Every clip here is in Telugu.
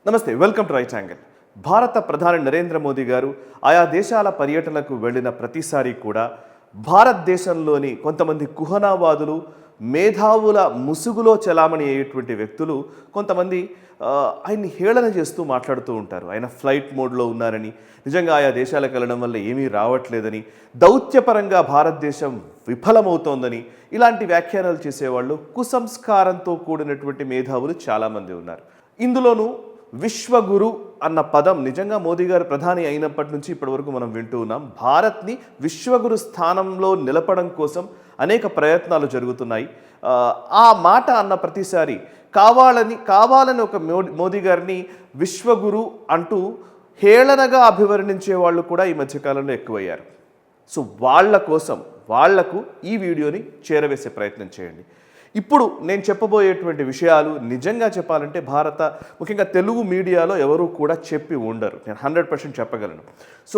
నమస్తే, వెల్కమ్ టు రైట్ యాంగిల్. భారత ప్రధాని నరేంద్ర మోదీ గారు ఆయా దేశాల పర్యటనకు వెళ్ళిన ప్రతిసారి కూడా భారతదేశంలోని కొంతమంది కుహనావాదులు, మేధావుల ముసుగులో చలామణి అయ్యేటువంటి వ్యక్తులు కొంతమంది ఆయన్ని హేళన చేస్తూ మాట్లాడుతూ ఉంటారు. ఆయన ఫ్లైట్ మోడ్లో ఉన్నారని, నిజంగా ఆయా దేశాలకు వెళ్ళడం వల్ల ఏమీ రావట్లేదని, దౌత్యపరంగా భారతదేశం విఫలమవుతోందని ఇలాంటి వ్యాఖ్యానాలు చేసేవాళ్ళు కుసంస్కారంతో కూడినటువంటి మేధావులు చాలామంది ఉన్నారు. ఇందులోనూ విశ్వగురు అన్న పదం నిజంగా మోదీ గారు ప్రధాని అయినప్పటి నుంచి ఇప్పటి వరకు మనం వింటూ ఉన్నాం. భారత్ని విశ్వగురు స్థానంలో నిలపడం కోసం అనేక ప్రయత్నాలు జరుగుతున్నాయి. ఆ మాట అన్న ప్రతిసారి కావాలని ఒక మోదీ గారిని విశ్వగురు అంటూ హేళనగా అభివర్ణించే వాళ్ళు కూడా ఈ మధ్యకాలంలో ఎక్కువయ్యారు. సో వాళ్లకు ఈ వీడియోని చేరవేసే ప్రయత్నం చేయండి. ఇప్పుడు నేను చెప్పబోయేటువంటి విషయాలు నిజంగా చెప్పాలంటే ముఖ్యంగా తెలుగు మీడియాలో ఎవరు కూడా చెప్పి ఉండరు. నేను 100% చెప్పగలను. సో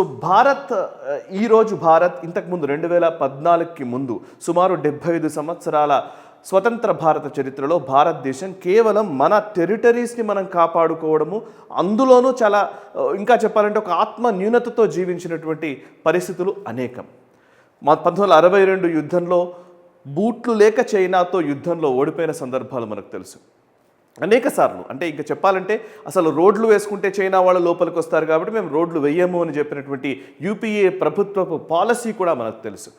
ఈరోజు భారత్ ఇంతకుముందు 2014కి ముందు సుమారు 75 సంవత్సరాల స్వతంత్ర భారత చరిత్రలో భారతదేశం కేవలం మన టెరిటరీస్ని మనం కాపాడుకోవడము, అందులోనూ చాలా ఇంకా చెప్పాలంటే ఒక ఆత్మ న్యూనతతో జీవించినటువంటి పరిస్థితులు అనేకం. 1962 యుద్ధంలో బూట్లు లేక చైనాతో యుద్ధంలో ఓడిపోయిన సందర్భాలు మనకు తెలుసు. అనేక సార్లు అంటే ఇంకా చెప్పాలంటే అసలు రోడ్లు వేసుకుంటే చైనా వాళ్ళు లోపలికి వస్తారు కాబట్టి మేము రోడ్లు వేయము అని చెప్పినటువంటి యూపీఏ ప్రభుత్వపు పాలసీ కూడా మనకు తెలుసు.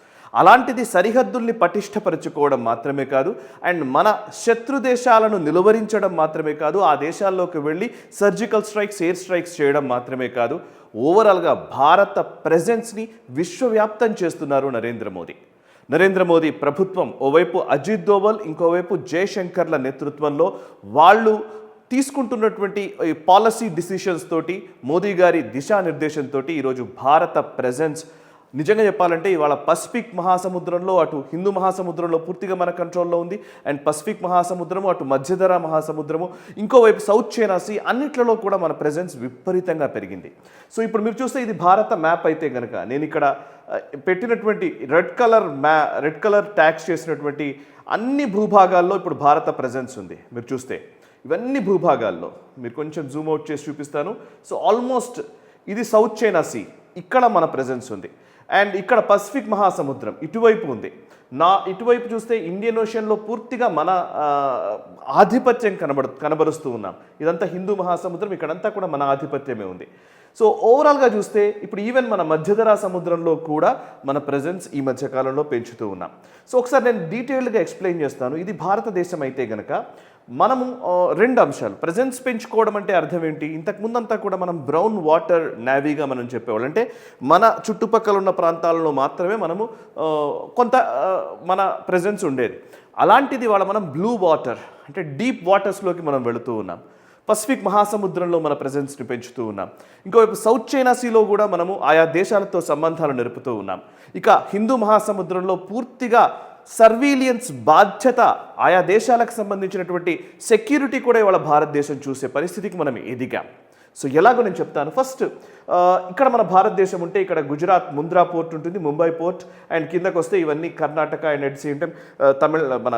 అలాంటిది సరిహద్దుల్ని పటిష్టపరచుకోవడం మాత్రమే కాదు, అండ్ మన శత్రు దేశాలను నిలువరించడం మాత్రమే కాదు, ఆ దేశాల్లోకి వెళ్ళి సర్జికల్ స్ట్రైక్స్, ఎయిర్ స్ట్రైక్స్ చేయడం మాత్రమే కాదు, ఓవరాల్గా భారత ప్రెజెన్స్ని విశ్వవ్యాప్తం చేస్తున్నారు నరేంద్ర మోదీ ప్రభుత్వం. ఓవైపు అజిత్ దోవల్, ఇంకోవైపు జయశంకర్ల నేతృత్వంలో వాళ్ళు తీసుకుంటున్నటువంటి పాలసీ డిసిషన్స్ తోటి, మోదీ గారి దిశానిర్దేశంతో ఈరోజు భారత ప్రెజెన్స్ నిజంగా చెప్పాలంటే ఇవాళ పసిఫిక్ మహాసముద్రంలో, అటు హిందూ మహాసముద్రంలో పూర్తిగా మన కంట్రోల్లో ఉంది, అండ్ పసిఫిక్ మహాసముద్రము, అటు మధ్యధరా మహాసముద్రము, ఇంకోవైపు సౌత్ చైనా సీ, అన్నిట్లలో కూడా మన ప్రెజెన్స్ విపరీతంగా పెరిగింది. సో ఇప్పుడు మీరు చూస్తే ఇది భారత మ్యాప్ అయితే కనుక నేను ఇక్కడ పెట్టినటువంటి రెడ్ కలర్ ట్యాక్స్ చేసినటువంటి అన్ని భూభాగాల్లో ఇప్పుడు భారత ప్రెజెన్స్ ఉంది. మీరు చూస్తే ఇవన్నీ భూభాగాల్లో మీరు కొంచెం జూమ్ అవుట్ చేసి చూపిస్తాను. సో ఆల్మోస్ట్ ఇది సౌత్ చైనా సీ, ఇక్కడ మన ప్రెజెన్స్ ఉంది. అండ్ ఇక్కడ పసిఫిక్ మహాసముద్రం ఇటువైపు ఉంది. ఇటువైపు చూస్తే ఇండియన్ ఓషన్లో పూర్తిగా మన ఆధిపత్యం కనబరుస్తూ ఉన్నాం. ఇదంతా హిందూ మహాసముద్రం, ఇక్కడంతా కూడా మన ఆధిపత్యమే ఉంది. సో ఓవరాల్గా చూస్తే ఇప్పుడు ఈవెన్ మన మధ్యధరా సముద్రంలో కూడా మన ప్రెజెన్స్ ఈ మధ్యకాలంలో పెంచుతూ ఉన్నాం. సో ఒకసారి నేను డీటెయిల్డ్గా ఎక్స్ప్లెయిన్ చేస్తాను. ఇది భారతదేశం అయితే గనక మనము రెండు అంశాలు ప్రెజెన్స్ పెంచుకోవడం అంటే అర్థం ఏంటి? ఇంతకుముందంతా కూడా మనం బ్రౌన్ వాటర్ నేవీగా మనం చెప్పేవాళ్ళు, అంటే మన చుట్టుపక్కల ఉన్న ప్రాంతాలలో మాత్రమే మనము కొంత మన ప్రెజెన్స్ ఉండేది. అలాంటిది వాళ్ళ మనం బ్లూ వాటర్ అంటే డీప్ వాటర్స్లోకి మనం వెళుతూ ఉన్నాం. పసిఫిక్ మహాసముద్రంలో మన ప్రెజెన్స్ని పెంచుతూ ఉన్నాం. ఇంకోవైపు సౌత్ చైనా సీలో కూడా మనము ఆయా దేశాలతో సంబంధాలు నెరుపుతూ ఉన్నాం. ఇక హిందూ మహాసముద్రంలో పూర్తిగా సర్వీలియన్స్ బాధ్యత, ఆయా దేశాలకు సంబంధించినటువంటి సెక్యూరిటీ కూడా ఇవాళ భారతదేశం చూసే పరిస్థితికి మనం ఎదిగాం. సో ఎలాగో నేను చెప్తాను. ఫస్ట్ ఇక్కడ మన భారతదేశం ఉంటే ఇక్కడ గుజరాత్ ముంద్రా పోర్ట్ ఉంటుంది, ముంబై పోర్ట్, అండ్ కిందకు వస్తే ఇవన్నీ Karnataka and at same time మన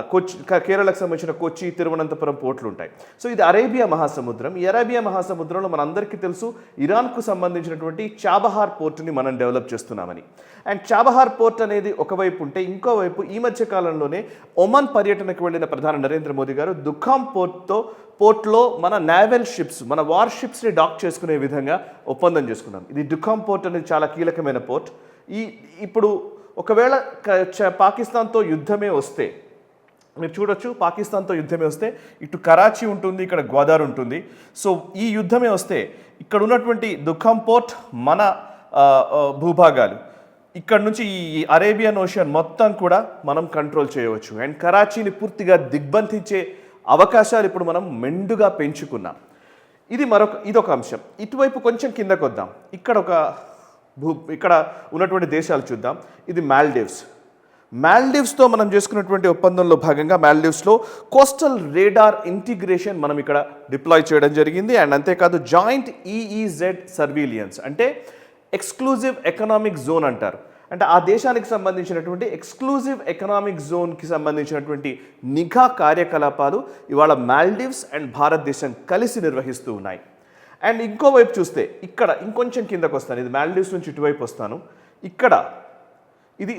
కేరళకు సంబంధించిన కొచ్చి, తిరువనంతపురం పోర్ట్లు ఉంటాయి. సో ఇది అరేబియా మహాసముద్రం. ఈ అరేబియా మహాసముద్రంలో మనందరికీ తెలుసు ఇరాన్కు సంబంధించినటువంటి చాబహార్ పోర్టుని మనం డెవలప్ చేస్తున్నామని. అండ్ చాబహార్ పోర్ట్ అనేది ఒకవైపు ఉంటే, ఇంకోవైపు ఈ మధ్య కాలంలోనే ఒమన్ పర్యటనకు వెళ్ళిన ప్రధాని నరేంద్ర మోదీ గారు దుఖాం పోర్ట్లో మన నేవల్ షిప్స్, మన వార్ షిప్స్ని డాక్ చేసుకునే విధంగా ఒప్పందం చేసుకున్నాం. ఇది దుఖాం పోర్ట్ అనేది చాలా కీలకమైన పోర్ట్. ఇప్పుడు ఒకవేళ పాకిస్తాన్తో యుద్ధమే వస్తే, మీరు చూడొచ్చు, పాకిస్తాన్తో యుద్ధమే వస్తే ఇటు కరాచీ ఉంటుంది, ఇక్కడ గ్వాదార్ ఉంటుంది. సో ఈ యుద్ధమే వస్తే ఇక్కడ ఉన్నటువంటి దుఖాం పోర్ట్ మన భూభాగాలు, ఇక్కడ నుంచి ఈ అరేబియన్ ఓషన్ మొత్తం కూడా మనం కంట్రోల్ చేయవచ్చు. అండ్ కరాచీని పూర్తిగా దిగ్బంధించే అవకాశాలు ఇప్పుడు మనం మెండుగా పెంచుకున్నాం. ఇదొక అంశం. ఇటువైపు కొంచెం కిందకు వద్దాం. ఇక్కడ ఉన్నటువంటి దేశాలు చూద్దాం. ఇది మాల్డీవ్స్తో మనం చేసుకున్నటువంటి ఒప్పందంలో భాగంగా మాల్డీవ్స్లో కోస్టల్ రేడార్ ఇంటిగ్రేషన్ మనం ఇక్కడ డిప్లాయ్ చేయడం జరిగింది. అండ్ అంతేకాదు జాయింట్ ఈఈజెడ్ సర్వీలియన్స్ అంటే ఎక్స్క్లూజివ్ ఎకనామిక్ జోన్ అంటారు. అంటే ఆ దేశానికి సంబంధించినటువంటి ఎక్స్క్లూజివ్ ఎకనామిక్ జోన్కి సంబంధించినటువంటి నిఘా కార్యకలాపాలు ఇవాళ మాల్దీవ్స్ అండ్ భారతదేశం కలిసి నిర్వహిస్తూ ఉన్నాయి. అండ్ ఇంకోవైపు చూస్తే ఇక్కడ ఇంకొంచెం కిందకు వస్తాను, ఇది మాల్దీవ్స్ నుంచి ఇటువైపు వస్తాను. ఇక్కడ ఇది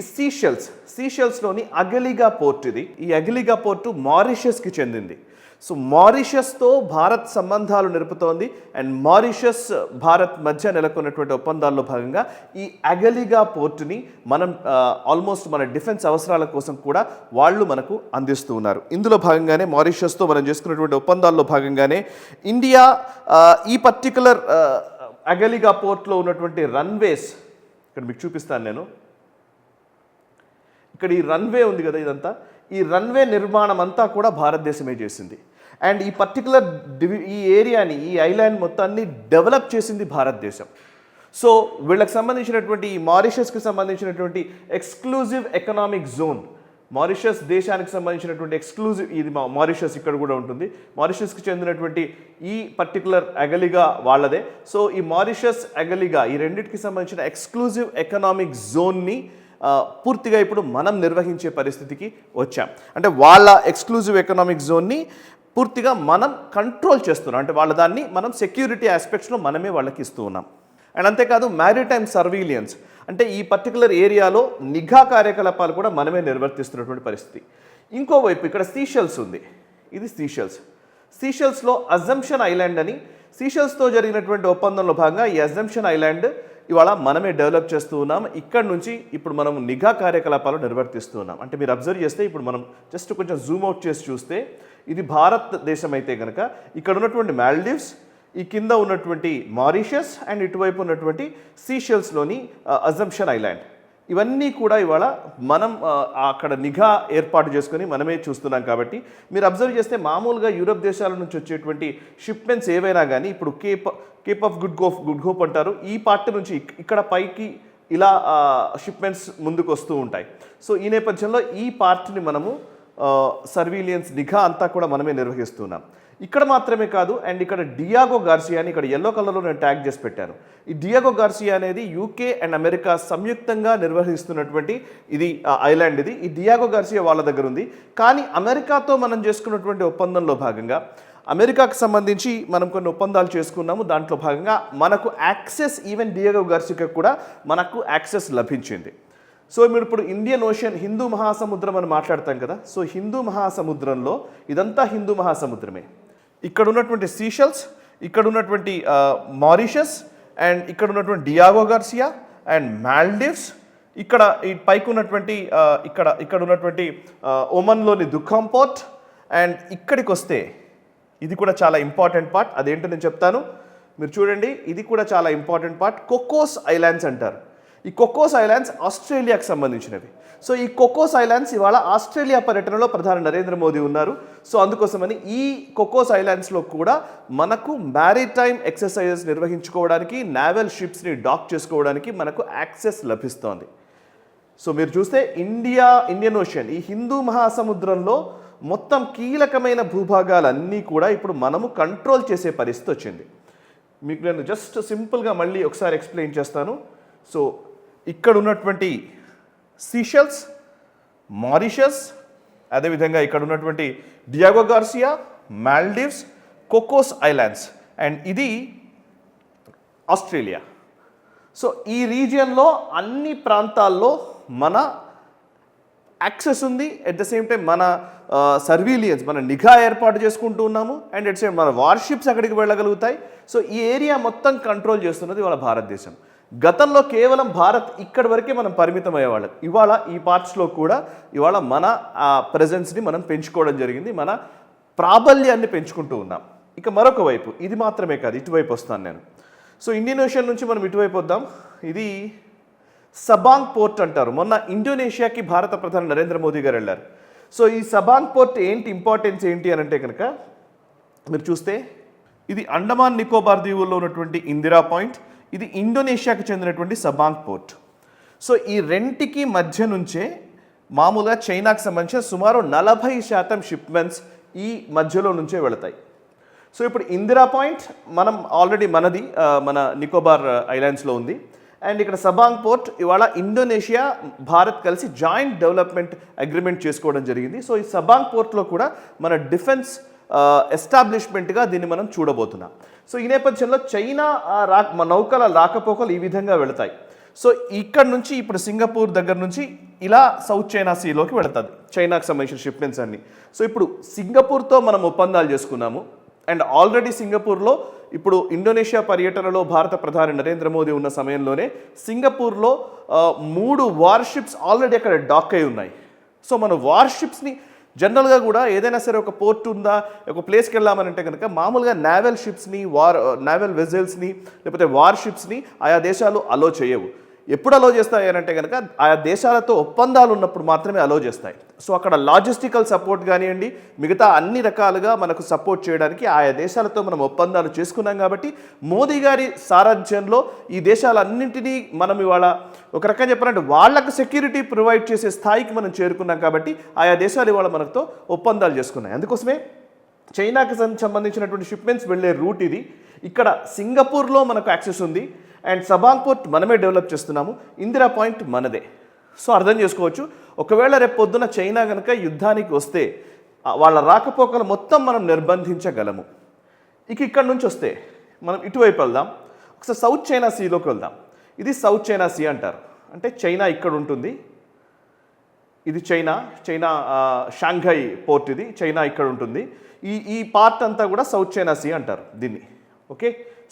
సీషెల్స్లోని అగలిగా పోర్ట్. ఈ అగలిగా పోర్టు మారిషస్కి చెందింది. సో మారిషస్తో భారత్ సంబంధాలు నిలుపుతోంది. అండ్ మారిషస్ భారత్ మధ్య నెలకొన్నటువంటి ఒప్పందాల్లో భాగంగా ఈ అగలిగా పోర్టుని మనం ఆల్మోస్ట్ మన డిఫెన్స్ అవసరాల కోసం కూడా వాళ్ళు మనకు అందిస్తూ ఉన్నారు. ఇందులో భాగంగానే మారిషస్తో మనం చేసుకున్నటువంటి ఒప్పందాల్లో భాగంగానే ఇండియా ఈ పర్టికులర్ అగలిగా పోర్ట్లో ఉన్నటువంటి రన్వేస్ ఇక్కడ మీకు చూపిస్తాను నేను. ఇక్కడ ఈ రన్వే ఉంది కదా, ఇదంతా ఈ రన్వే నిర్మాణం అంతా కూడా భారతదేశమే చేసింది. అండ్ ఈ పర్టికులర్ ఈ ఏరియాని, ఈ ఐలాండ్ మొత్తాన్ని డెవలప్ చేసింది భారతదేశం. సో వీళ్ళకి సంబంధించినటువంటి ఈ మారిషస్కి సంబంధించినటువంటి ఎక్స్క్లూజివ్ ఎకనామిక్ జోన్, మారిషస్ దేశానికి సంబంధించినటువంటి ఎక్స్క్లూజివ్, ఇది మారిషస్ ఇక్కడ కూడా ఉంటుంది, మారిషస్కి చెందినటువంటి ఈ పర్టికులర్ అగలిగా వాళ్ళదే. సో ఈ మారిషస్ అగలిగా ఈ రెండింటికి సంబంధించిన ఎక్స్క్లూజివ్ ఎకనామిక్ జోన్ని పూర్తిగా ఇప్పుడు మనం నిర్వహించే పరిస్థితికి వచ్చాం. అంటే వాళ్ళ ఎక్స్క్లూజివ్ ఎకనామిక్ జోన్ని పూర్తిగా మనం కంట్రోల్ చేస్తున్నాం. అంటే వాళ్ళ దాన్ని మనం సెక్యూరిటీ ఆస్పెక్ట్స్లో మనమే వాళ్ళకి ఇస్తూ ఉన్నాం. అండ్ అంతేకాదు మ్యారిటైమ్ సర్వీలియన్స్, అంటే ఈ పర్టికులర్ ఏరియాలో నిఘా కార్యకలాపాలు కూడా మనమే నిర్వర్తిస్తున్నటువంటి పరిస్థితి. ఇంకోవైపు ఇక్కడ సీషెల్స్ ఉంది, ఇది సీషెల్స్లో అజంప్షన్ ఐలాండ్ అని, సీషెల్స్తో జరిగినటువంటి ఒప్పందంలో భాగంగా ఈ అజంప్షన్ ఐలాండ్ ఇవాళ మనమే డెవలప్ చేస్తూ ఉన్నాం. ఇక్కడ నుంచి ఇప్పుడు మనం నిఘా కార్యకలాపాలు నిర్వర్తిస్తూ ఉన్నాం. అంటే మీరు అబ్జర్వ్ చేస్తే ఇప్పుడు మనం జస్ట్ కొంచెం జూమ్ అవుట్ చేసి చూస్తే ఇది భారతదేశం అయితే కనుక ఇక్కడ ఉన్నటువంటి మాల్దీవ్స్, ఈ కింద ఉన్నటువంటి మారిషస్ అండ్ ఇటువైపు ఉన్నటువంటి సీషెల్స్లోని అజంప్షన్ ఐలాండ్, ఇవన్నీ కూడా ఇవాళ మనం అక్కడ నిఘా ఏర్పాటు చేసుకొని మనమే చూస్తున్నాం. కాబట్టి మీరు అబ్జర్వ్ చేస్తే మామూలుగా యూరప్ దేశాల నుంచి వచ్చేటువంటి షిప్మెంట్స్ ఏవైనా కానీ ఇప్పుడు కేప్ ఆఫ్ గుడ్ హోప్ అంటారు, ఈ పార్ట్ నుంచి ఇక్కడ పైకి ఇలా షిప్మెంట్స్ ముందుకు వస్తూ ఉంటాయి. సో ఈ నేపథ్యంలో ఈ పార్ట్ని మనము సర్వీలియన్స్ నిఘా అంతా కూడా మనమే నిర్వహిస్తున్నాం. ఇక్కడ మాత్రమే కాదు, అండ్ ఇక్కడ డియాగో గార్సియా అని ఇక్కడ ఎల్లో కలర్లో నేను ట్యాగ్ చేసి పెట్టాను. ఈ డియాగో గార్సియా అనేది యూకే అండ్ అమెరికా సంయుక్తంగా నిర్వహిస్తున్నటువంటి ఇది ఐలాండ్. ఈ డియాగో గార్సియా వాళ్ళ దగ్గర ఉంది. కానీ అమెరికాతో మనం చేసుకున్నటువంటి ఒప్పందంలో భాగంగా అమెరికాకు సంబంధించి మనం కొన్ని ఒప్పందాలు చేసుకున్నాము. దాంట్లో భాగంగా మనకు యాక్సెస్, ఈవెన్ డియాగో గార్సియాకి కూడా మనకు యాక్సెస్ లభించింది. సో మీరు ఇప్పుడు ఇండియన్ ఓషన్, హిందూ మహాసముద్రం అని మాట్లాడతాం కదా. సో హిందూ మహాసముద్రంలో ఇదంతా హిందూ మహాసముద్రమే. ఇక్కడ ఉన్నటువంటి సీషెల్స్, ఇక్కడ ఉన్నటువంటి మారిషస్ అండ్ ఇక్కడ ఉన్నటువంటి డియాగో గార్సియా అండ్ మాల్దీవ్స్, ఇక్కడ ఈ పైకి ఉన్నటువంటి ఇక్కడ ఉన్నటువంటి ఒమన్లోని దుఖాం పోర్ట్, అండ్ ఇక్కడికి వస్తే ఇది కూడా చాలా ఇంపార్టెంట్ పార్ట్. అదేంటో నేను చెప్తాను, మీరు చూడండి. ఇది కూడా చాలా ఇంపార్టెంట్ పార్ట్. కోకోస్ ఐలాండ్స్ అంటారు. ఈ కోకోస్ ఐలాండ్స్ ఆస్ట్రేలియాకి సంబంధించినవి. సో ఈ కోకోస్ ఐలాండ్స్ ఇవాళ ఆస్ట్రేలియా పర్యటనలో ప్రధాని నరేంద్ర మోదీ ఉన్నారు. సో అందుకోసమని ఈ కోకోస్ ఐలాండ్స్లో కూడా మనకు మ్యారిటైమ్ ఎక్సర్సైజెస్ నిర్వహించుకోవడానికి, నావల్ షిప్స్ని డాక్ చేసుకోవడానికి మనకు యాక్సెస్ లభిస్తోంది. సో మీరు చూస్తే ఇండియన్ ఓషన్, ఈ హిందూ మహాసముద్రంలో మొత్తం కీలకమైన భూభాగాలన్నీ కూడా ఇప్పుడు మనము కంట్రోల్ చేసే పరిస్థితి వచ్చింది. మీకు నేను జస్ట్ సింపుల్గా మళ్ళీ ఒకసారి ఎక్స్ప్లెయిన్ చేస్తాను. సో ఇక్కడ ఉన్నటువంటి సీషెల్స్, మారిషస్, అదేవిధంగా ఇక్కడ ఉన్నటువంటి Diego Garcia, Maldives, Cocos islands, and ఇది ఆస్ట్రేలియా. సో ఈ రీజియన్లో అన్ని ప్రాంతాల్లో మన యాక్సెస్ ఉంది. ఎట్ ద సేమ్ టైం మన సర్వీలియన్స్, మన నిఘా ఏర్పాటు చేసుకుంటూ ఉన్నాము. అండ్ ఎట్ సేమ్ మన వార్షిప్స్ అక్కడికి వెళ్ళగలుగుతాయి. సో ఈ ఏరియా మొత్తం కంట్రోల్ చేస్తున్నది ఇవాళ భారతదేశం. గతంలో కేవలం భారత్ ఇక్కడి వరకే మనం పరిమితం అయ్యేవాళ్ళం. ఇవాళ ఈ పార్ట్స్లో కూడా ఇవాళ మన ప్రెజెన్స్ని మనం పెంచుకోవడం జరిగింది, మన ప్రాబల్యాన్ని పెంచుకుంటూ ఉన్నాం. ఇక మరొక వైపు, ఇది మాత్రమే కాదు, ఇటువైపు వస్తాను నేను. సో ఇండియన్ ఓషన్ నుంచి మనం ఇటువైపు వద్దాం. ఇది సబాంగ్ పోర్ట్ అంటారు. మొన్న ఇండోనేషియాకి భారత ప్రధాని నరేంద్ర మోదీ గారు వెళ్ళారు. సో ఈ సబాంగ్ పోర్ట్ ఇంపార్టెన్స్ ఏంటి అని అంటే కనుక మీరు చూస్తే ఇది అండమాన్ నికోబార్ దీవుల్లో ఉన్నటువంటి ఇందిరా పాయింట్, ఇది ఇండోనేషియాకి చెందినటువంటి సబాంగ్ పోర్ట్. సో ఈ రెంటికి మధ్య నుంచే మామూలుగా చైనాకి సంబంధించిన సుమారు 40% షిప్మెంట్స్ ఈ మధ్యలో నుంచే వెళతాయి. సో ఇప్పుడు ఇందిరా పాయింట్ మనం ఆల్రెడీ మన నికోబార్ ఐలాండ్స్లో ఉంది. అండ్ ఇక్కడ సబాంగ్ పోర్ట్ ఇవాళ ఇండోనేషియా, భారత్ కలిసి జాయింట్ డెవలప్మెంట్ అగ్రిమెంట్ చేసుకోవడం జరిగింది. సో ఈ సబాంగ్ పోర్ట్లో కూడా మన డిఫెన్స్ ఎస్టాబ్లిష్మెంట్గా దీన్ని మనం చూడబోతున్నాం. సో ఈ నేపథ్యంలో చైనా నౌకల రాకపోకలు ఈ విధంగా వెళతాయి. సో ఇక్కడ నుంచి ఇప్పుడు సింగపూర్ దగ్గర నుంచి ఇలా సౌత్ చైనా సీలోకి వెళుతుంది చైనాకు సంబంధించిన షిప్మెంట్స్ అన్ని. సో ఇప్పుడు సింగపూర్తో మనం ఒప్పందాలు చేసుకున్నాము. అండ్ ఆల్రెడీ సింగపూర్లో ఇప్పుడు ఇండోనేషియా పర్యటనలో భారత ప్రధాని నరేంద్ర మోదీ ఉన్న సమయంలోనే సింగపూర్లో 3 వార్షిప్స్ ఆల్రెడీ అక్కడ డాక్ అయి ఉన్నాయి. సో మన వార్షిప్స్ని జనరల్గా కూడా ఏదైనా సరే ఒక పోర్ట్ ఉందా, ఒక ప్లేస్కి వెళ్ళామనంటే కనుక మామూలుగా నేవల్ షిప్స్ని నేవల్ వెజల్స్ని లేకపోతే వార్షిప్స్ని ఆయా దేశాలు అలో చేయవు. ఎప్పుడు అలో చేస్తాయి అని అంటే కనుక ఆయా దేశాలతో ఒప్పందాలు ఉన్నప్పుడు మాత్రమే అలో చేస్తాయి. సో అక్కడ లాజిస్టికల్ సపోర్ట్ కానివ్వండి, మిగతా అన్ని రకాలుగా మనకు సపోర్ట్ చేయడానికి ఆయా దేశాలతో మనం ఒప్పందాలు చేసుకున్నాం. కాబట్టి మోదీ గారి సారథ్యంలో ఈ దేశాలన్నింటినీ మనం ఇవాళ ఒక రకంగా చెప్పాలంటే వాళ్లకు సెక్యూరిటీ ప్రొవైడ్ చేసే స్థాయికి మనం చేరుకున్నాం. కాబట్టి ఆయా దేశాలు ఇవాళ మనతో ఒప్పందాలు చేసుకున్నాయి. అందుకోసమే చైనాకి సంబంధించినటువంటి షిప్మెంట్స్ వెళ్ళే రూట్ ఇది. ఇక్కడ సింగపూర్లో మనకు యాక్సెస్ ఉంది. అండ్ సబాంగ్ పోర్ట్ మనమే డెవలప్ చేస్తున్నాము. ఇందిరా పాయింట్ మనదే. సో అర్థం చేసుకోవచ్చు, ఒకవేళ రేపు పొద్దున చైనా కనుక యుద్ధానికి వస్తే వాళ్ళ రాకపోకలు మొత్తం మనం నిర్బంధించగలము. ఇక్కడ నుంచి వస్తే మనం ఇటువైపు వెళ్దాం. ఒకసారి సౌత్ చైనా సీలోకి వెళ్దాం. ఇది సౌత్ చైనా సీ అంటారు. అంటే చైనా ఇక్కడ ఉంటుంది. ఇది చైనా షాంఘై పోర్ట్, ఇది చైనా ఇక్కడ ఉంటుంది. ఈ పార్ట్ అంతా కూడా సౌత్ చైనా సీ అంటారు దీన్ని. ఓకే,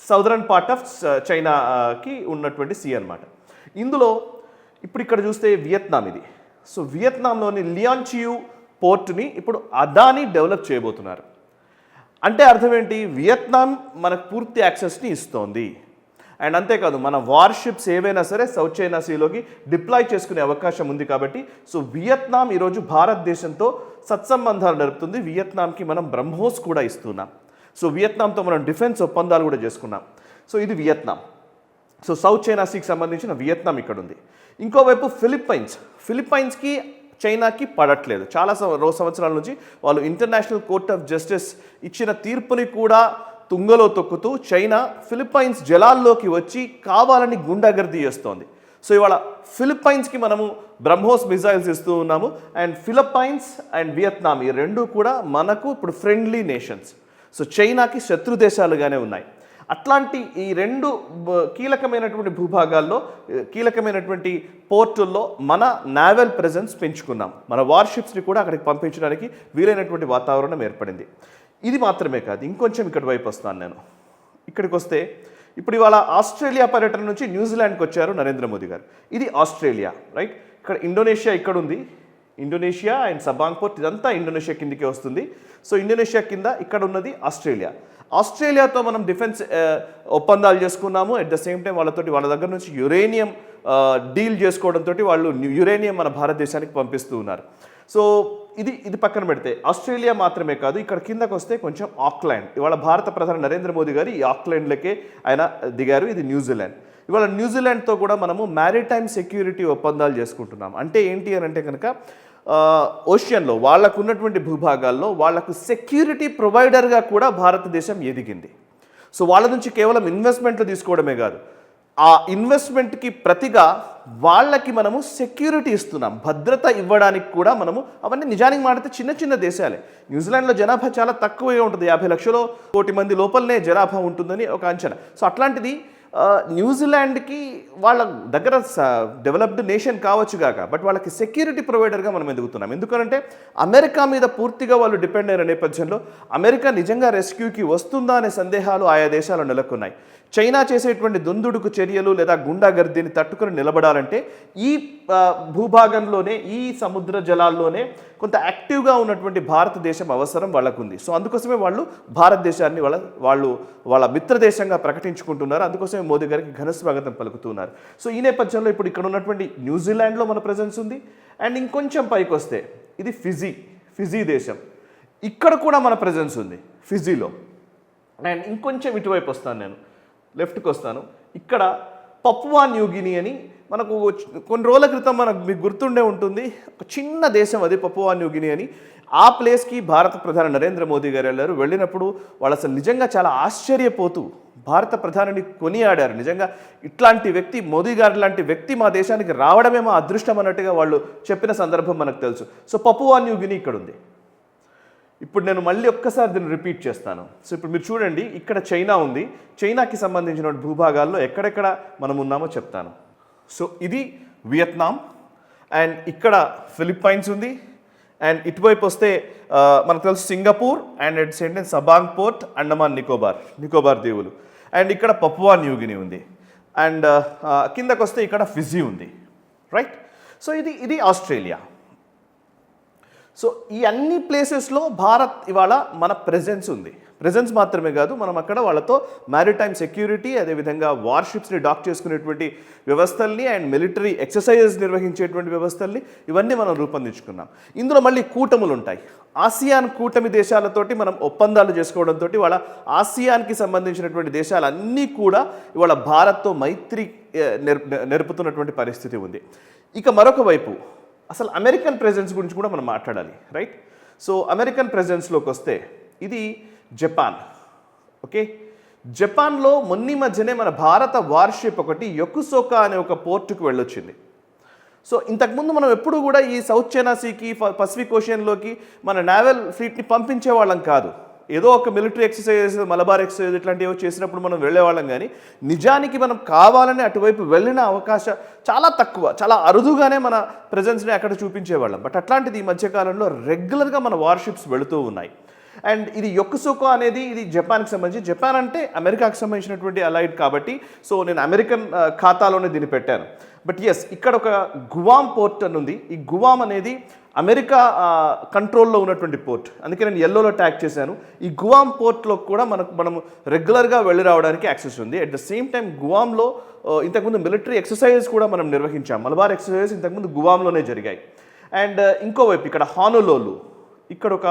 సౌదరన్ పార్ట్ ఆఫ్ చైనాకి ఉన్నటువంటి సీ అనమాట. ఇందులో ఇప్పుడు ఇక్కడ చూస్తే వియత్నాం ఇది. సో వియత్నాంలోని లియాన్చియూ పోర్ట్ని ఇప్పుడు అదానీ డెవలప్ చేయబోతున్నారు. అంటే అర్థం ఏంటి, వియత్నాం మనకు పూర్తి యాక్సెస్ని ఇస్తోంది. అండ్ అంతేకాదు మన వార్షిప్స్ ఏవైనా సరే సౌత్ చైనా సీలోకి డిప్లాయ్ చేసుకునే అవకాశం ఉంది. కాబట్టి సో వియత్నాం ఈరోజు భారతదేశంతో సత్సంబంధాలు నడుపుతుంది. వియత్నాంకి మనం బ్రహ్మోస్ కూడా ఇస్తున్నాం. సో వియత్నాంతో మనం డిఫెన్స్ ఒప్పందాలు కూడా చేసుకున్నాం. సో ఇది వియత్నాం. సో సౌత్ చైనా సీకి సంబంధించిన వియత్నాం ఇక్కడ ఉంది. ఇంకోవైపు ఫిలిప్పైన్స్కి చైనాకి పడట్లేదు. చాలా సంవత్సరాల నుంచి వాళ్ళు ఇంటర్నేషనల్ కోర్ట్ ఆఫ్ జస్టిస్ ఇచ్చిన తీర్పుని కూడా తుంగలో తొక్కుతూ చైనా ఫిలిప్పైన్స్ జలాల్లోకి వచ్చి కావాలని గుండాగర్దీ చేస్తోంది. సో ఇవాళ ఫిలిప్పైన్స్కి మనము బ్రహ్మోస్ మిజైల్స్ ఇస్తూ ఉన్నాము. అండ్ ఫిలిప్పైన్స్ అండ్ వియత్నాం ఈ రెండు కూడా మనకు ఇప్పుడు ఫ్రెండ్లీ నేషన్స్. సో చైనాకి శత్రు దేశాలుగానే ఉన్నాయి. అట్లాంటి ఈ రెండు కీలకమైనటువంటి భూభాగాల్లో కీలకమైనటువంటి పోర్టుల్లో మన నేవల్ ప్రెజెన్స్ పెంచుకున్నాం. మన వార్షిప్స్ని కూడా అక్కడికి పంపించడానికి వీలైనటువంటి వాతావరణం ఏర్పడింది. ఇది మాత్రమే కాదు, ఇంకొంచెం ఇక్కడ వైపు వస్తాను నేను. ఇక్కడికి వస్తే ఇప్పుడు ఇవాళ ఆస్ట్రేలియా పర్యటన నుంచి న్యూజిలాండ్కి వచ్చారు నరేంద్ర మోదీ గారు. ఇది ఆస్ట్రేలియా, రైట్. ఇక్కడ ఇండోనేషియా ఇక్కడ ఉంది. ఇండోనేషియా అండ్ సబాంగ్ పోర్ట్ ఇదంతా ఇండోనేషియా కిందకే వస్తుంది. సో ఇండోనేషియా కింద ఇక్కడ ఉన్నది ఆస్ట్రేలియాతో మనం డిఫెన్స్ ఒప్పందాలు చేసుకున్నాము. అట్ ద సేమ్ టైం వాళ్ళ దగ్గర నుంచి యురేనియం డీల్ చేసుకోవడంతో వాళ్ళు యురేనియం మన భారతదేశానికి పంపిస్తూ ఉన్నారు. సో ఇది పక్కన పెడితే ఆస్ట్రేలియా మాత్రమే కాదు, ఇక్కడ కిందకు వస్తే కొంచెం ఆక్లాండ్. ఇవాళ భారత ప్రధాని నరేంద్ర మోదీ గారు ఈ ఆక్లాండ్లకే ఆయన దిగారు. ఇది న్యూజిలాండ్. ఇవాళ న్యూజిలాండ్తో కూడా మనము మ్యారిటైమ్ సెక్యూరిటీ ఒప్పందాలు చేసుకుంటున్నాం. అంటే ఏంటి అని అంటే కనుక ఓషియన్లో వాళ్ళకు ఉన్నటువంటి భూభాగాల్లో వాళ్లకు సెక్యూరిటీ ప్రొవైడర్గా కూడా భారతదేశం ఎదిగింది. సో వాళ్ళ నుంచి కేవలం ఇన్వెస్ట్మెంట్లు తీసుకోవడమే కాదు, ఆ ఇన్వెస్ట్మెంట్కి ప్రతిగా వాళ్ళకి మనము సెక్యూరిటీ ఇస్తున్నాం, భద్రత ఇవ్వడానికి కూడా మనము. అవన్నీ నిజానికి మాడితే చిన్న చిన్న దేశాలే. న్యూజిలాండ్లో జనాభా చాలా తక్కువగా ఉంటుంది, 50 లక్షల కోటి మంది లోపలనే జనాభా ఉంటుందని ఒక అంచనా. సో అట్లాంటిది న్యూజిలాండ్కి వాళ్ళ దగ్గర డెవలప్డ్ నేషన్ కావచ్చు కాక, బట్ వాళ్ళకి సెక్యూరిటీ ప్రొవైడర్గా మనం ఎదుగుతున్నాం. ఎందుకంటే అమెరికా మీద పూర్తిగా వాళ్ళు డిపెండ్ అయిన నేపథ్యంలో అమెరికా నిజంగా రెస్క్యూకి వస్తుందా అనే సందేహాలు ఆయా దేశాలు నెలకొన్నాయి. చైనా చేసేటువంటి దుందుడుకు చర్యలు లేదా గుండాగర్దీని తట్టుకొని నిలబడాలంటే ఈ భూభాగంలోనే, ఈ సముద్ర జలాల్లోనే కొంత యాక్టివ్గా ఉన్నటువంటి భారతదేశం అవసరం వాళ్ళకు ఉంది. సో అందుకోసమే వాళ్ళు భారతదేశాన్ని వాళ్ళ మిత్రదేశంగా ప్రకటించుకుంటున్నారు. అందుకోసమే మోదీ గారికి ఘన స్వాగతం పలుకుతున్నారు. సో ఈ నేపథ్యంలో ఇప్పుడు ఇక్కడ ఉన్నటువంటి న్యూజిలాండ్లో మన ప్రెజెన్స్ ఉంది. అండ్ ఇంకొంచెం పైకి వస్తే ఇది ఫిజీ దేశం. ఇక్కడ కూడా మన ప్రెజెన్స్ ఉంది ఫిజీలో. అండ్ ఇంకొంచెం ఇటువైపు వస్తాను, నేను లెఫ్ట్కి వస్తాను. ఇక్కడ పపువా న్యూగిని అని మనకు కొన్ని రోజుల క్రితం మీకు గుర్తుండే ఉంటుంది, ఒక చిన్న దేశం అది పపువా న్యూగిని అని. ఆ ప్లేస్కి భారత ప్రధాని నరేంద్ర మోదీ గారు వెళ్ళారు. వెళ్ళినప్పుడు వాళ్ళు అసలు నిజంగా చాలా ఆశ్చర్యపోతూ భారత ప్రధానిని కొనియాడారు. నిజంగా ఇట్లాంటి వ్యక్తి, మోదీ గారు లాంటి వ్యక్తి మా దేశానికి రావడమే మా అదృష్టం అన్నట్టుగా వాళ్ళు చెప్పిన సందర్భం మనకు తెలుసు. సో పపువా న్యూగిని ఇక్కడ ఉంది. ఇప్పుడు నేను మళ్ళీ ఒక్కసారి దీన్ని రిపీట్ చేస్తాను. సో ఇప్పుడు మీరు చూడండి, ఇక్కడ చైనా ఉంది. చైనాకి సంబంధించిన భూభాగాల్లో ఎక్కడెక్కడ మనం ఉన్నామో చెప్తాను. సో ఇది వియత్నాం, అండ్ ఇక్కడ ఫిలిప్పైన్స్ ఉంది, అండ్ ఇటువైపు వస్తే మనకు తెలుసు Singapore, and at same time Sabang port, Andaman Nicobar దీవులు, అండ్ ఇక్కడ పపువా న్యూగిని ఉంది, అండ్ కిందకు వస్తే ఇక్కడ ఫిజీ ఉంది, రైట్. సో ఇది ఆస్ట్రేలియా. సో ఈ అన్ని ప్లేసెస్లో భారత్ ఇవాళ మన ప్రెజెన్స్ ఉంది. ప్రెజెన్స్ మాత్రమే కాదు, మనం అక్కడ వాళ్ళతో మ్యారిటైమ్ సెక్యూరిటీ, అదేవిధంగా వార్షిప్స్ని డాక్ చేసుకునేటువంటి వ్యవస్థల్ని అండ్ మిలిటరీ ఎక్సర్సైజెస్ నిర్వహించేటువంటి వ్యవస్థల్ని ఇవన్నీ మనం రూపొందించుకున్నాం. ఇందులో మళ్ళీ కూటములు ఉంటాయి. ఆసియాన్ కూటమి దేశాలతోటి మనం ఒప్పందాలు చేసుకోవడంతో ఇవాళ ఆసియాన్కి సంబంధించినటువంటి దేశాలన్నీ కూడా ఇవాళ భారత్తో మైత్రి నెరుపుతున్నటువంటి పరిస్థితి ఉంది. ఇక మరొక వైపు అసలు అమెరికన్ ప్రెజెన్స్ గురించి కూడా మనం మాట్లాడాలి, రైట్. సో అమెరికన్ ప్రెజెన్స్లోకి వస్తే ఇది జపాన్. ఓకే, జపాన్లో మొన్న మధ్యనే మన భారత వార్షిప్ ఒకటి యొకుసోకా అనే ఒక పోర్టుకు వెళ్ళొచ్చింది. సో ఇంతకుముందు మనం ఎప్పుడు కూడా ఈ సౌత్ చైనా సీకి, పసిఫిక్ ఓషియన్లోకి మన నేవల్ ఫ్లీట్ని పంపించే వాళ్ళం కాదు. ఏదో ఒక మిలిటరీ ఎక్సర్సైజెస్, మలబార్ ఎక్సర్సైజ్ ఇట్లాంటివి చేసినప్పుడు మనం వెళ్ళేవాళ్ళం. కానీ నిజానికి మనం కావాలని అటువైపు వెళ్ళిన అవకాశం చాలా తక్కువ, చాలా అరుదుగానే మన ప్రెజెన్స్ని అక్కడ చూపించేవాళ్ళం. బట్ అట్లాంటిది ఈ మధ్యకాలంలో రెగ్యులర్గా మన వార్షిప్స్ వెళుతూ ఉన్నాయి. అండ్ ఇది యొకుసోకా అనేది ఇది జపాన్కి సంబంధించి, జపాన్ అంటే అమెరికాకి సంబంధించినటువంటి అలైడ్ కాబట్టి సో నేను అమెరికన్ ఖాతాలోనే దీన్ని పెట్టాను. బట్ ఎస్, ఇక్కడ ఒక గువాం పోర్ట్ అని ఉంది. ఈ గువాం అనేది అమెరికా కంట్రోల్లో ఉన్నటువంటి పోర్ట్, అందుకే నేను ఎల్లోలో ట్యాగ్ చేశాను. ఈ గువాం పోర్ట్లో కూడా మనం రెగ్యులర్గా వెళ్ళి రావడానికి యాక్సెస్ ఉంది. అట్ ద సేమ్ టైం గువాంలో ఇంతకుముందు మిలిటరీ ఎక్సర్సైజెస్ కూడా మనం నిర్వహించాం. మలబార్ ఎక్సర్సైజెస్ ఇంతకుముందు గువాంలోనే జరిగాయి. అండ్ ఇంకోవైపు ఇక్కడ హానోలోలు, ఇక్కడ ఒక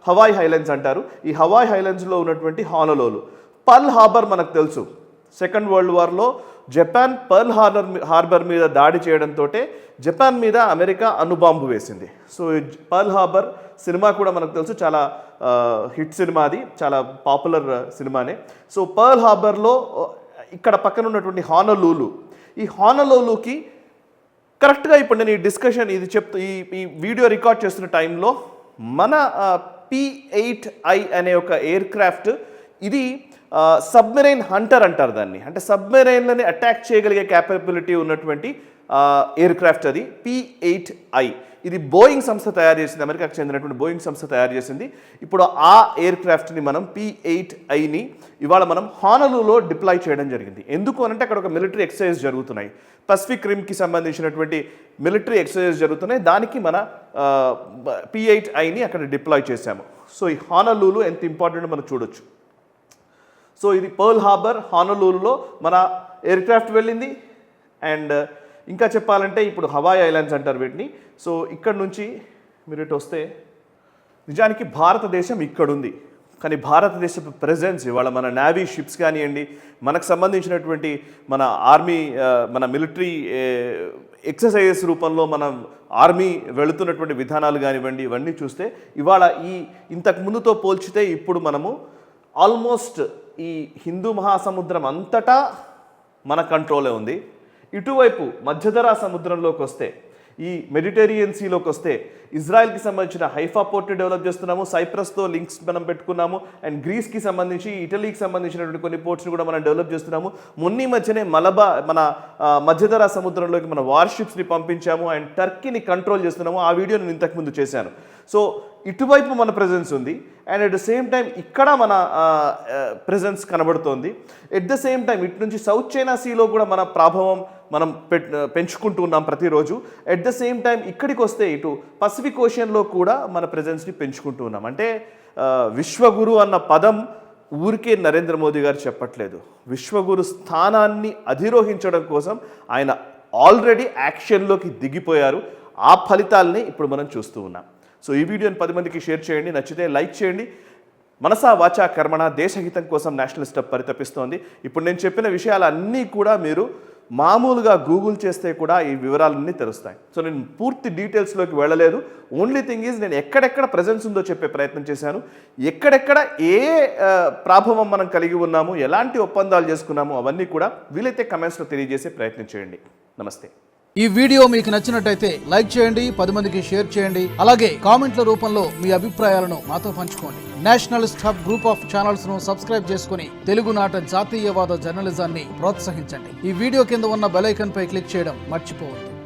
హవాయ్ హైలాండ్స్ అంటారు. ఈ హవాయ్ హైలాండ్స్లో ఉన్నటువంటి హానోలోలు. పర్ల్ హార్బర్ మనకు తెలుసు, సెకండ్ వరల్డ్ వార్లో జపాన్ పర్ల్ హార్బర్ మీద దాడి చేయడంతో జపాన్ మీద అమెరికా అణుబాంబు వేసింది. సో పర్ల్ హార్బర్ సినిమా కూడా మనకు తెలుసు, చాలా హిట్ సినిమా, అది చాలా పాపులర్ సినిమానే. సో పర్ల్ హార్బర్లో ఇక్కడ పక్కన ఉన్నటువంటి హానోలూలు, ఈ హానోలూలుకి కరెక్ట్గా ఇప్పుడు నేను ఈ డిస్కషన్ ఇది ఈ వీడియో రికార్డ్ చేస్తున్న టైంలో మన P-8I అనే ఒక ఎయిర్ క్రాఫ్ట్, ఇది సబ్మెరైన్ హంటర్ అంటారు దాన్ని, అంటే సబ్మెరైన్లని అటాక్ చేయగలిగే క్యాపబిలిటీ ఉన్నటువంటి ఎయిర్ క్రాఫ్ట్ అది P-8I. ఇది బోయింగ్ సంస్థ తయారు చేసింది, అమెరికాకు చెందినటువంటి బోయింగ్ సంస్థ తయారు చేసింది. ఇప్పుడు ఆ ఎయిర్ క్రాఫ్ట్ని మనం P-8Iని ఇవాళ మనం హానోలూలో డిప్లాయ్ చేయడం జరిగింది. ఎందుకు అనంటే అక్కడ ఒక మిలిటరీ ఎక్సర్సైజ్ జరుగుతున్నాయి, పసిఫిక్ రిమ్కి సంబంధించినటువంటి మిలిటరీ ఎక్సర్సైజ్ జరుగుతున్నాయి. దానికి మన P-8Iని అక్కడ డిప్లాయ్ చేశాము. సో ఈ హానోలూలు ఎంత ఇంపార్టెంట్ మనం చూడొచ్చు. సో ఇది పర్ల్ హార్బర్, హానోలూలులో మన ఎయిర్ క్రాఫ్ట్ వెళ్ళింది. అండ్ ఇంకా చెప్పాలంటే ఇప్పుడు హవాయ్ ఐలాండ్స్ అంటారు వీటిని. సో ఇక్కడ నుంచి మీరు ఇటు వస్తే నిజానికి భారతదేశం ఇక్కడుంది, కానీ భారతదేశపు ప్రెజెన్స్ ఇవాళ మన నేవీ షిప్స్ కానివ్వండి, మనకు సంబంధించినటువంటి మన ఆర్మీ, మన మిలిటరీ ఎక్సర్సైజెస్ రూపంలో మనం ఆర్మీ వెళుతున్నటువంటి విధానాలు కానివ్వండి, ఇవన్నీ చూస్తే ఇవాళ ఇంతకు ముందుతో పోల్చితే ఇప్పుడు మనము ఆల్మోస్ట్ ఈ హిందూ మహాసముద్రం అంతటా మన కంట్రోలే ఉంది. ఇటువైపు మధ్యధరా సముద్రంలోకి వస్తే, ఈ మెడిటేరియన్ సీలోకి వస్తే ఇజ్రాయెల్కి సంబంధించిన హైఫా పోర్ట్ డెవలప్ చేస్తున్నాము, సైప్రస్తో లింక్స్ మనం పెట్టుకున్నాము, అండ్ గ్రీస్కి సంబంధించి, ఇటలీకి సంబంధించినటువంటి కొన్ని పోర్ట్స్ని కూడా మనం డెవలప్ చేస్తున్నాము. మొన్న మధ్యనే మన మధ్యధరా సముద్రంలోకి మన వార్షిప్స్ని పంపించాము, అండ్ టర్కీని కంట్రోల్ చేస్తున్నాము. ఆ వీడియో నేను ఇంతకుముందు చేశాను. సో ఇటువైపు మన ప్రెజెన్స్ ఉంది, and at the same time ఇక్కడ మన ప్రెజెన్స్ కనబడుతోంది. ఎట్ ద సేమ్ టైం ఇటు నుంచి సౌత్ చైనా సీలో కూడా మన ప్రభావం మనం పెంచుకుంటూ ఉన్నాం ప్రతిరోజు. ఎట్ ద సేమ్ టైం ఇక్కడికి వస్తే ఇటు పసిఫిక్ ఓషియన్లో కూడా మన ప్రెజెన్స్ని పెంచుకుంటూ ఉన్నాం. అంటే విశ్వగురు అన్న పదం ఊరికే నరేంద్ర మోదీ గారు చెప్పట్లేదు. విశ్వగురు స్థానాన్ని అధిరోహించడం కోసం ఆయన ఆల్రెడీ యాక్షన్లోకి దిగిపోయారు. ఆ ఫలితాలని ఇప్పుడు మనం చూస్తూ ఉన్నాం. సో ఈ వీడియోని 10 మందికి షేర్ చేయండి, నచ్చితే లైక్ చేయండి. మనసా వాచా కర్మణ దేశహితం కోసం నేషనల్ స్టెప్ పరితపిస్తోంది. ఇప్పుడు నేను చెప్పిన విషయాలన్నీ కూడా మీరు మామూలుగా గూగుల్ చేస్తే కూడా ఈ వివరాలన్నీ తెలుస్తాయి. సో నేను పూర్తి డీటెయిల్స్లోకి వెళ్ళలేదు. ఓన్లీ థింగ్ ఈజ్ నేను ఎక్కడెక్కడ ప్రెజెన్స్ ఉందో చెప్పే ప్రయత్నం చేశాను. ఎక్కడెక్కడ ఏ ప్రభావం మనం కలిగి ఉన్నాము, ఎలాంటి ఒప్పందాలు చేసుకున్నాము, అవన్నీ కూడా వీలైతే కమెంట్స్లో తెలియజేసే ప్రయత్నం చేయండి. నమస్తే. ఈ వీడియో మీకు నచ్చినట్టయితే లైక్ చేయండి, 10 మందికి షేర్ చేయండి. అలాగే కామెంట్ల రూపంలో మీ అభిప్రాయాలను మాతో పంచుకోండి. Nationalist hub group of channels ను సబ్స్క్రైబ్ చేసుకుని తెలుగునాట జాతీయవాద జర్నలిజాన్ని ప్రోత్సహించండి. ఈ వీడియో కింద ఉన్న బెల్ ఐకాన్ పై క్లిక్ చేయడం మర్చిపోవద్దు.